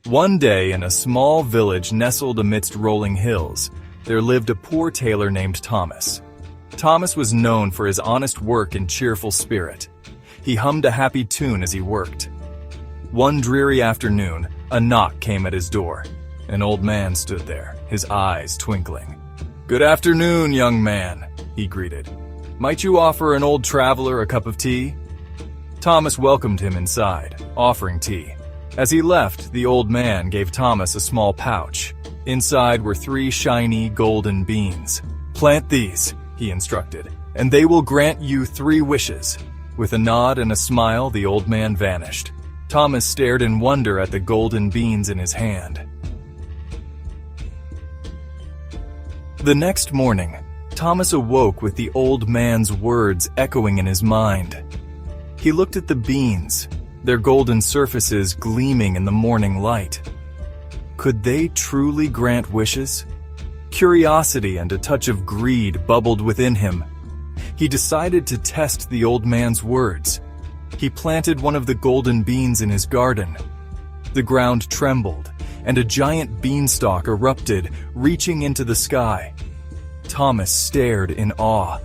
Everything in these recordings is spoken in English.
One day, in a small village nestled amidst rolling hills, there lived a poor tailor named Thomas. Thomas was known for his honest work and cheerful spirit. He hummed a happy tune as he worked. One dreary afternoon, a knock came at his door. An old man stood there, his eyes twinkling. "Good afternoon, young man," he greeted. "Might you offer an old traveler a cup of tea?" Thomas welcomed him inside, offering tea. As he left, the old man gave Thomas a small pouch. Inside were 3 shiny golden beans. "Plant these," he instructed, "and they will grant you 3 wishes." With a nod and a smile, the old man vanished. Thomas stared in wonder at the golden beans in his hand. The next morning, Thomas awoke with the old man's words echoing in his mind. He looked at the beans, their golden surfaces gleaming in the morning light. Could they truly grant wishes? Curiosity and a touch of greed bubbled within him. He decided to test the old man's words. He planted one of the golden beans in his garden. The ground trembled, and a giant beanstalk erupted, reaching into the sky. Thomas stared in awe.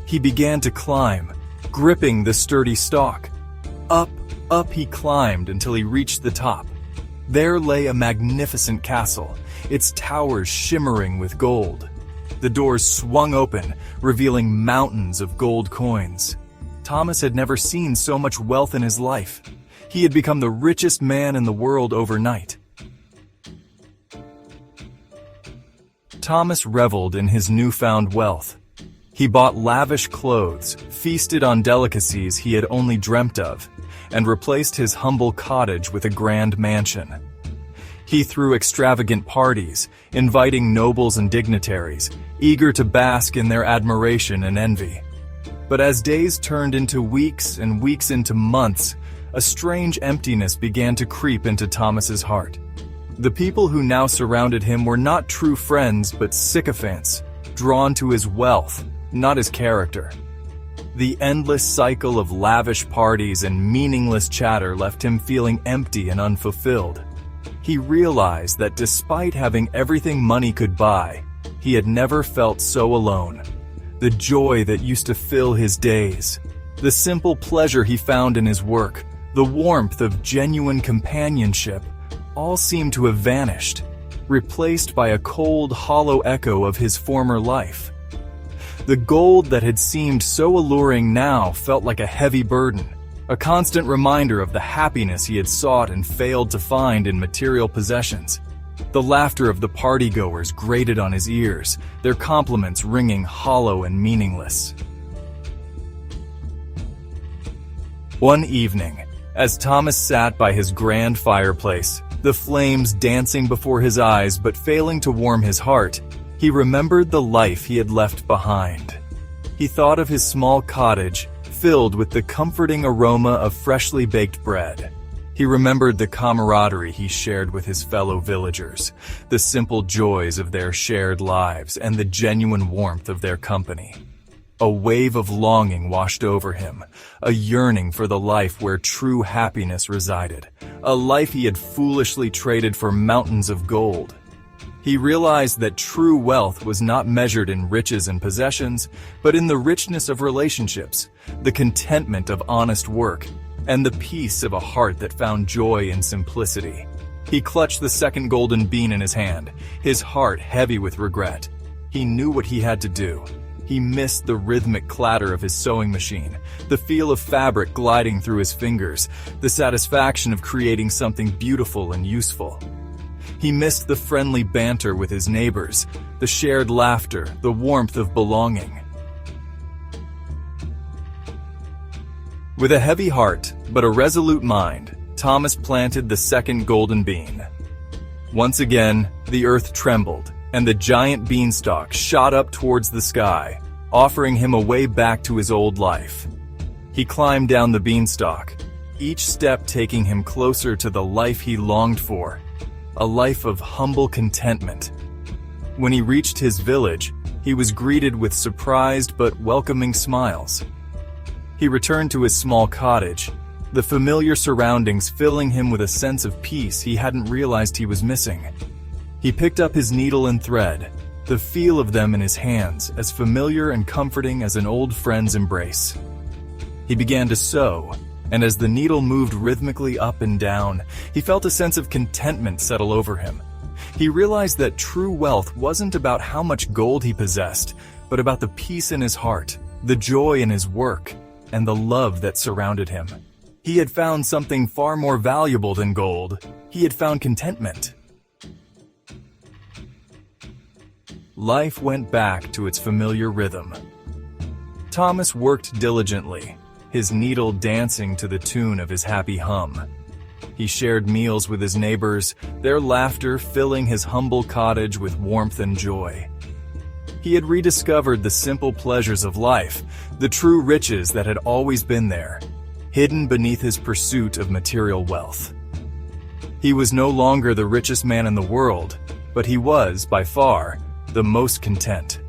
He began to climb, gripping the sturdy stalk. Up he climbed until he reached the top. There lay a magnificent castle, its towers shimmering with gold. The doors swung open, revealing mountains of gold coins. Thomas had never seen so much wealth in his life. He had become the richest man in the world overnight. Thomas reveled in his newfound wealth. He bought lavish clothes, feasted on delicacies he had only dreamt of, and replaced his humble cottage with a grand mansion. He threw extravagant parties, inviting nobles and dignitaries, eager to bask in their admiration and envy. But as days turned into weeks and weeks into months, a strange emptiness began to creep into Thomas's heart. The people who now surrounded him were not true friends but sycophants, drawn to his wealth, not his character. The endless cycle of lavish parties and meaningless chatter left him feeling empty and unfulfilled. He realized that despite having everything money could buy, he had never felt so alone. The joy that used to fill his days, the simple pleasure he found in his work, the warmth of genuine companionship, all seemed to have vanished, replaced by a cold, hollow echo of his former life. The gold that had seemed so alluring now felt like a heavy burden, a constant reminder of the happiness he had sought and failed to find in material possessions. The laughter of the partygoers grated on his ears, their compliments ringing hollow and meaningless. One evening, as Thomas sat by his grand fireplace, the flames dancing before his eyes but failing to warm his heart, he remembered the life he had left behind. He thought of his small cottage, filled with the comforting aroma of freshly baked bread. He remembered the camaraderie he shared with his fellow villagers, the simple joys of their shared lives, and the genuine warmth of their company. A wave of longing washed over him, a yearning for the life where true happiness resided, a life he had foolishly traded for mountains of gold. He realized that true wealth was not measured in riches and possessions, but in the richness of relationships, the contentment of honest work, and the peace of a heart that found joy in simplicity. He clutched the second golden bean in his hand, his heart heavy with regret. He knew what he had to do. He missed the rhythmic clatter of his sewing machine, the feel of fabric gliding through his fingers, the satisfaction of creating something beautiful and useful. He missed the friendly banter with his neighbors, the shared laughter, the warmth of belonging. With a heavy heart, but a resolute mind, Thomas planted the second golden bean. Once again, the earth trembled, and the giant beanstalk shot up towards the sky, offering him a way back to his old life. He climbed down the beanstalk, each step taking him closer to the life he longed for, a life of humble contentment. When he reached his village, he was greeted with surprised but welcoming smiles. He returned to his small cottage, the familiar surroundings filling him with a sense of peace he hadn't realized he was missing. He picked up his needle and thread, the feel of them in his hands as familiar and comforting as an old friend's embrace. He began to sew, and as the needle moved rhythmically up and down, he felt a sense of contentment settle over him. He realized that true wealth wasn't about how much gold he possessed, but about the peace in his heart, the joy in his work, and the love that surrounded him. He had found something far more valuable than gold. He had found contentment. Life went back to its familiar rhythm. Thomas worked diligently, his needle dancing to the tune of his happy hum. He shared meals with his neighbors, their laughter filling his humble cottage with warmth and joy. He had rediscovered the simple pleasures of life, the true riches that had always been there, hidden beneath his pursuit of material wealth. He was no longer the richest man in the world, but he was, by far, the most content.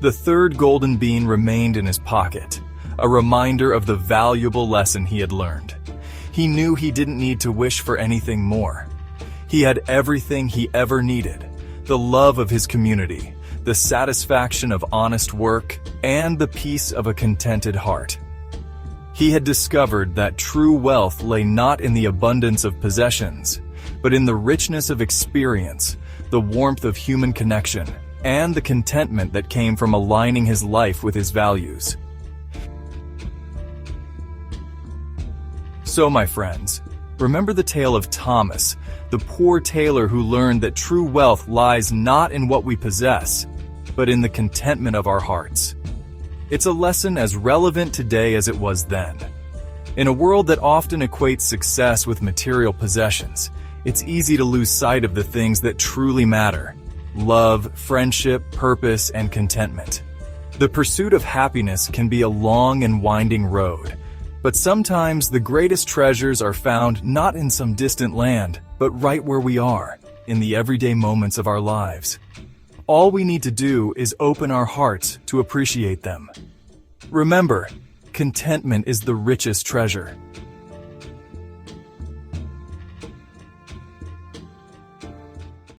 The third golden bean remained in his pocket, a reminder of the valuable lesson he had learned. He knew he didn't need to wish for anything more. He had everything he ever needed: the love of his community, the satisfaction of honest work, and the peace of a contented heart. He had discovered that true wealth lay not in the abundance of possessions, but in the richness of experience, the warmth of human connection, and the contentment that came from aligning his life with his values. So, my friends, remember the tale of Thomas, the poor tailor who learned that true wealth lies not in what we possess, but in the contentment of our hearts. It's a lesson as relevant today as it was then. In a world that often equates success with material possessions, it's easy to lose sight of the things that truly matter: love, friendship, purpose, and contentment. The pursuit of happiness can be a long and winding road, but sometimes the greatest treasures are found not in some distant land, but right where we are, in the everyday moments of our lives. All we need to do is open our hearts to appreciate them. Remember, contentment is the richest treasure.